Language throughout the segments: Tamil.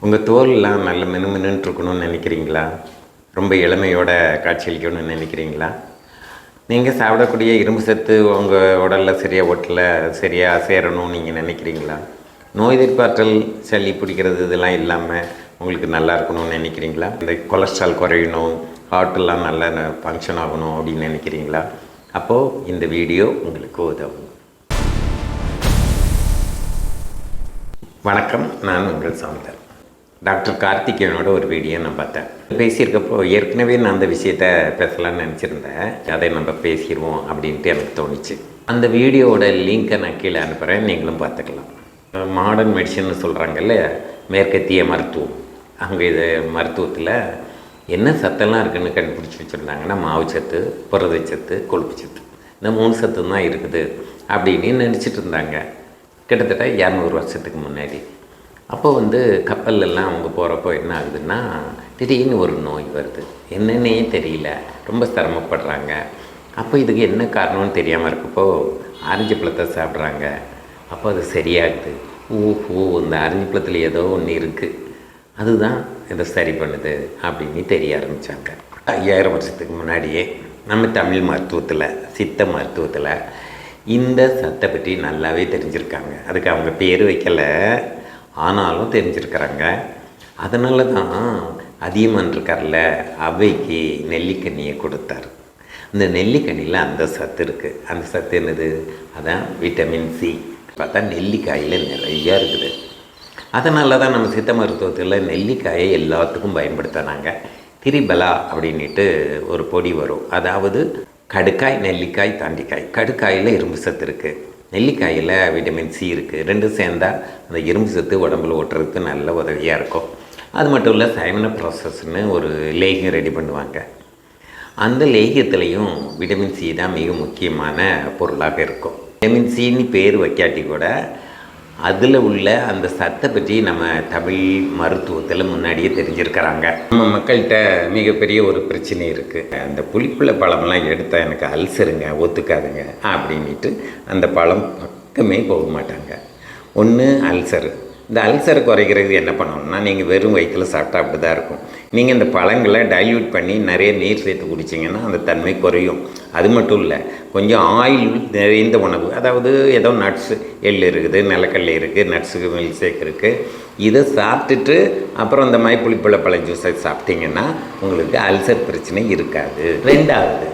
உங்கள் தோல்லாம் நல்ல மினுமினுன்னு இருக்கணும்னு நினைக்கிறீங்களா? ரொம்ப இளமையோட காட்சியளிக்கணும்னு நினைக்கிறீங்களா? நீங்கள் சாப்பிடக்கூடிய இரும்பு சத்து உங்கள் உடலில் சரியாக ஒட்டலை, சரியாக சேரணும்னு நீங்கள் நினைக்கிறீங்களா? நோய் எதிர்ப்பாற்றல், சளி பிடிக்கிறது இதெல்லாம் இல்லாமல் உங்களுக்கு நல்லா இருக்கணும்னு நினைக்கிறீங்களா? இந்த கொலஸ்ட்ரால் குறையணும், ஹார்ட்டெல்லாம் நல்லா ஃபங்க்ஷன் ஆகணும் அப்படின்னு நினைக்கிறீங்களா? அப்போது இந்த வீடியோ உங்களுக்கு உதவும். வணக்கம், நான் உங்கள் சௌந்தர். டாக்டர் கார்த்திகேயனோட ஒரு வீடியோ நான் பார்த்தேன். பேசியிருக்கப்போ ஏற்கனவே நான் அந்த விஷயத்த பேசலான்னு நினச்சிருந்தேன். அதை நம்ம பேசிடுவோம் அப்படின்ட்டு எனக்கு தோணுச்சு. அந்த வீடியோவோட லிங்க்கை நான் கீழே அனுப்புகிறேன், நீங்களும் பார்த்துக்கலாம். மாடர்ன் மெடிசன்னு சொல்கிறாங்கல்ல, மேற்கத்திய மருத்துவம். அங்கே இது மருத்துவத்தில் என்ன சத்தெல்லாம் இருக்குதுன்னு கண்டுபிடிச்சி வச்சுருந்தாங்கன்னா, மாவுச்சத்து, புரதச்சத்து, கொழுப்பு சத்து, இந்த 3 சத்து தான் இருக்குது அப்படின்னு நினச்சிட்டு இருந்தாங்க கிட்டத்தட்ட 200 வருஷத்துக்கு முன்னாடி. அப்போ கப்பல்லாம் அவங்க போகிறப்போ என்ன ஆகுதுன்னா, திடீர்னு ஒரு நோய் வருது, என்னன்னே தெரியல, ரொம்ப சிரமப்படுறாங்க. அப்போ இதுக்கு என்ன காரணம்னு தெரியாமல் இருக்கப்போ ஆரஞ்சு பழத்தை சாப்பிட்றாங்க. அப்போ அது சரியாகுது. ஓஹோ, இந்த ஆரஞ்சு பழத்தில் ஏதோ ஒன்று இருக்குது, அதுதான் இதை சரி பண்ணுது அப்படின்னு தெரிய ஆரம்பித்தாங்க. 5000 வருஷத்துக்கு முன்னாடியே நம்ம தமிழ் மருத்துவத்தில், சித்த மருத்துவத்தில் இந்த சத்தை பற்றி நல்லாவே தெரிஞ்சுருக்காங்க. அதுக்கு அவங்க பேர் வைக்கலை, ஆனாலும் தெரிஞ்சிருக்கிறாங்க. அதனால தான் அதியமான் இருக்கார்ல, அவைக்கு நெல்லிக்கனியை கொடுத்தார். இந்த நெல்லிக்கனியில் அந்த சத்து இருக்குது. அந்த சத்து என்னது? அதான் விட்டமின் சி. பார்த்தா நெல்லிக்காயில் நிறையா இருக்குது. அதனால தான் நம்ம சித்த மருத்துவத்தில் நெல்லிக்காயை எல்லாத்துக்கும் பயன்படுத்தினாங்க. திரிபலா அப்படின்ட்டு ஒரு பொடி வரும். அதாவது கடுக்காய், நெல்லிக்காய், தாண்டிக்காய். கடுக்காயில் இரும்பு சத்து இருக்குது, நெல்லிக்காயில் விட்டமின் சி இருக்குது. ரெண்டும் சேர்ந்தால் அந்த இரும்பு சத்து உடம்புல ஓட்டுறதுக்கு நல்ல உதவியாக இருக்கும். அது மட்டும் இல்லை, சைமன ப்ராசஸ்ன்னு ஒரு லேகியம் ரெடி பண்ணுவாங்க. அந்த லேகியத்துலேயும் விட்டமின் சி தான் மிக முக்கியமான பொருளாக இருக்கும். விட்டமின் சின்னு பேர் வைக்காட்டி கூட அதில் உள்ள அந்த சத்தை பற்றி நம்ம தமிழ் மருத்துவத்தில் முன்னாடியே தெரிஞ்சிருக்கிறாங்க. நம்ம மக்கள்கிட்ட மிகப்பெரிய ஒரு பிரச்சனை இருக்குது. அந்த புளிப்புள்ள பழமெல்லாம் எடுத்தால் எனக்கு அல்சருங்க, ஒத்துக்காதுங்க அப்படின்ட்டு அந்த பழம் பக்கமே போக மாட்டாங்க. ஒன்று அல்சரு. இந்த அல்சரை குறைக்கிறது என்ன பண்ணணும்னா, நீங்கள் வெறும் வயிற்றில் சாப்பிட்டா அப்படி தான் இருக்கும். நீங்கள் இந்த பழங்களை டைல்யூட் பண்ணி நிறைய நீர் சேர்த்து குடிச்சிங்கன்னா அந்த தன்மை குறையும். அது மட்டும் இல்லை, கொஞ்சம் ஆயில் நிறைந்த உணவு, அதாவது ஏதோ நட்ஸு, எள் இருக்குது, நிலக்கடலை இருக்குது, நட்ஸுக்கு மில்க் ஷேக் இருக்குது, இதை சாப்பிட்டுட்டு அப்புறம் இந்த மாதிரி புளிப்புள்ள பழ ஜூஸை சாப்பிட்டிங்கன்னா உங்களுக்கு அல்சர் பிரச்சனை இருக்காது. ரெண்டாவது,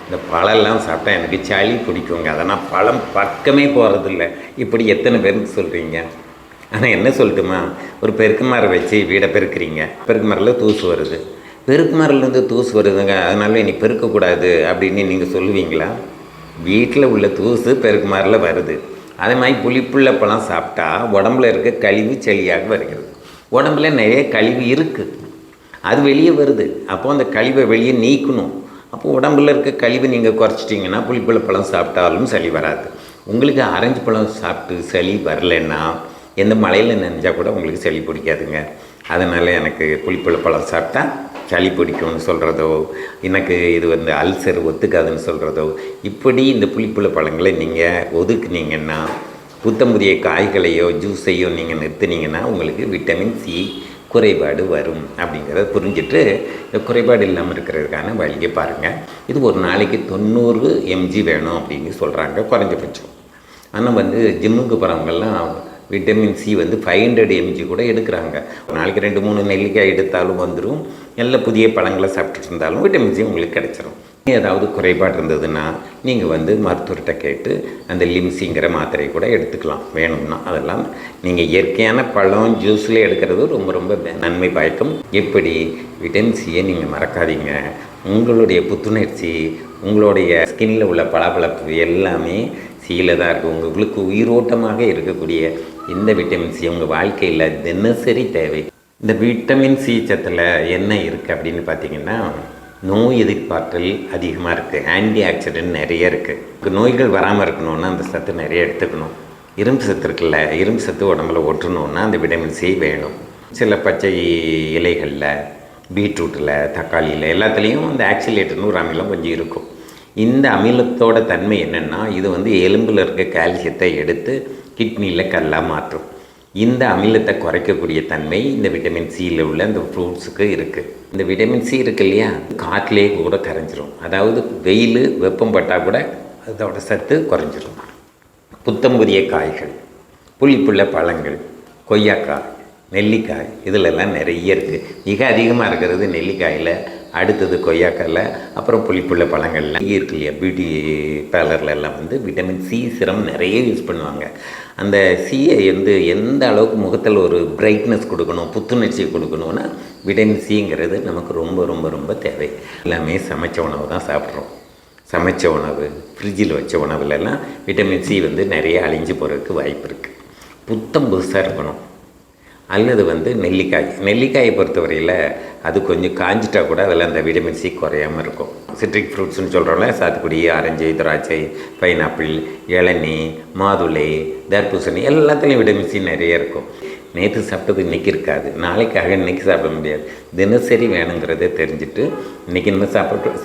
இந்த பழம்லாம் சாப்பிட்டா எனக்கு சளி பிடிக்குங்க, அதனால் பழம் பக்கமே போகிறதில்ல, இப்படி எத்தனை பேருக்கு சொல்கிறீங்க? ஆனால் என்ன சொல்லட்டுமா, ஒரு பெருக்கு மரம் வச்சு வீடை பெருக்கிறீங்க, பெருக்கு மரத்தில் தூசு வருது, பெருக்கு மரத்துலேருந்து தூசு வருதுங்க, அதனால இனி பெருக்கக்கூடாது அப்படின்னு நீங்கள் சொல்லுவீங்களா? வீட்டில் உள்ள தூசு பெருக்கு மரத்தில் வருது. அதே மாதிரி புளிப்புள்ள பழம் சாப்பிட்டா உடம்புல இருக்க கழிவு சளியாக வருகிறது. உடம்புல நிறைய கழிவு இருக்குது, அது வெளியே வருது. அப்போது அந்த கழிவை வெளியே நீக்கணும். அப்போது உடம்புல இருக்க கழிவை நீங்கள் குறைச்சிட்டிங்கன்னா புளிப்புள்ள பழம் சாப்பிட்டாலும் சளி வராது. உங்களுக்கு ஆரஞ்சு பழம் சாப்பிட்டு சளி வரலைன்னா எந்த மழையில் நினைஞ்சால் கூட உங்களுக்கு சளி பிடிக்காதுங்க. அதனால் எனக்கு புளிப்புள்ள பழம் சாப்பிட்டா சளி பிடிக்கும்னு சொல்கிறதோ, எனக்கு இது அல்சர் ஒத்துக்காதுன்னு சொல்கிறதோ, இப்படி இந்த புளிப்புள்ள பழங்களை நீங்கள் ஒதுக்குனீங்கன்னா, புத்தம்புதிய காய்களையோ ஜூஸையோ நீங்கள் நிறுத்துனீங்கன்னா உங்களுக்கு விட்டமின் சி குறைபாடு வரும். அப்படிங்கிறத புரிஞ்சுட்டு இந்த குறைபாடு இல்லாமல் இருக்கிறதுக்கான வழியை பாருங்கள். இது ஒரு நாளைக்கு 90 mg வேணும் அப்படின்னு சொல்கிறாங்க குறைஞ்சபட்சம். ஆனால் ஜிம்முக்கு போகிறவங்கெல்லாம் விட்டமின் சி 500 mg கூட எடுக்கிறாங்க. ஒரு நாளைக்கு 2-3 நெல்லிக்காய் எடுத்தாலும் வந்துடும். நல்ல புதிய பழங்களை சாப்பிட்டுட்டு இருந்தாலும் விட்டமின் சி உங்களுக்கு கிடைச்சிரும். ஏதாவது குறைபாடு இருந்ததுன்னா நீங்கள் மருத்துவர்கிட்ட கேட்டு அந்த லிம்சிங்கிற மாத்திரை கூட எடுத்துக்கலாம் வேணும்னா. அதெல்லாம் நீங்கள் இயற்கையான பழம் ஜூஸில் எடுக்கிறது ரொம்ப ரொம்ப நன்மை பயக்கும். எப்படி விட்டமின் சியை நீங்கள் மறக்காதீங்க. உங்களுடைய புத்துணர்ச்சி, உங்களுடைய ஸ்கின்னில் உள்ள பளபளப்பு எல்லாமே சியில் தான் இருக்குது. உங்களுக்கு உயிரோட்டமாக இருக்கக்கூடிய இந்த விட்டமின் சி உங்கள் வாழ்க்கையில் தினசரி தேவை. இந்த விட்டமின் சி சத்தில் என்ன இருக்குது அப்படின்னு பார்த்தீங்கன்னா, நோய் எதிர்ப்பாற்றல் அதிகமாக இருக்குது, ஆன்டி ஆக்சிடென்ட் நிறைய இருக்குது. நோய்கள் வராமல் இருக்கணும்னா அந்த சத்து நிறைய எடுத்துக்கணும். இரும்பு சத்து இருக்குல்ல, இரும்பு சத்து உடம்புல ஒட்டணுன்னா அந்த விட்டமின் சி வேணும். சில பச்சை இலைகளில், பீட்ரூட்டில், தக்காளியில் எல்லாத்துலேயும் இந்த ஆக்சிலேட்டர்னு ஒரு அமிலம் கொஞ்சம் இருக்கும். இந்த அமிலத்தோட தன்மை என்னென்னா, இது எலும்பில் இருக்க கால்சியத்தை எடுத்து கிட்னியில் கல்லாக மாற்றும். இந்த அமிலத்தை குறைக்கக்கூடிய தன்மை இந்த விட்டமின் சியில் உள்ள இந்த ஃப்ரூட்ஸுக்கு இருக்குது. இந்த விட்டமின் சி இருக்கு இல்லையா, காட்டிலே கூட கரைஞ்சிரும். அதாவது வெயில் வெப்பம் பட்டால் கூட அதோட சத்து குறைஞ்சிரும். புத்தம் புதிய காய்கள், புளிப்புள்ள பழங்கள், கொய்யாக்காய், நெல்லிக்காய், இதிலெல்லாம் நிறைய இருக்குது. மிக அதிகமாக இருக்கிறது நெல்லிக்காயில், அடுத்தது கொய்யாக்காயில், அப்புறம் புளிப்புள்ள பழங்கள்லாம் இருக்கு இல்லையா. பியூட்டி பார்லர்லெல்லாம் வந்து விட்டமின் சி சிரம் நிறைய யூஸ் பண்ணுவாங்க. அந்த சியை எந்த அளவுக்கு முகத்தில் ஒரு பிரைட்னஸ் கொடுக்கணும், புத்துணர்ச்சி கொடுக்கணும்னா விட்டமின் சிங்கிறது நமக்கு ரொம்ப ரொம்ப ரொம்ப தேவை. எல்லாமே சமைச்ச உணவு தான் சாப்பிட்றோம். சமைச்ச உணவு, ஃப்ரிட்ஜில் வச்ச உணவுலலாம் விட்டமின் சி நிறைய அழிஞ்சு போகிறதுக்கு வாய்ப்பு இருக்குது. புத்தம் புதுசாக இருக்கணும். அல்லது நெல்லிக்காயை பொறுத்தவரையில் அது கொஞ்சம் காஞ்சிட்டா கூட அதில் அந்த விட்டமின் சி குறையாமல் இருக்கும். சிட்ரிக் ஃப்ரூட்ஸ்னு சொல்கிறோம்ல, சாத்துக்குடி, ஆரஞ்சு, திராட்சை, பைனாப்பிள், இளநீ, மாதுளை, தர்பூசணி, எல்லாத்துலேயும் விட்டமின் சி நிறைய இருக்கும். நேற்று சாப்பிட்டது இன்றைக்கி இருக்காது, நாளைக்காக இன்றைக்கி சாப்பிட முடியாது. தினசரி வேணுங்கிறத தெரிஞ்சுட்டு இன்றைக்கி இந்த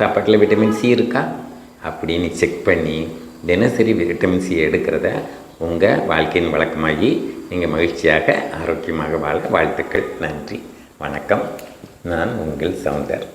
சாப்பாட்டில் விட்டமின் சி இருக்கா அப்படின்னு செக் பண்ணி தினசரி விட்டமின் சி எடுக்கிறத உங்கள் வாழ்க்கையின் வழக்கமாகி நீங்கள் மகிழ்ச்சியாக ஆரோக்கியமாக வாழ வாழ்த்துக்கள். நன்றி, வணக்கம். நான் உங்கள் சௌந்தர்.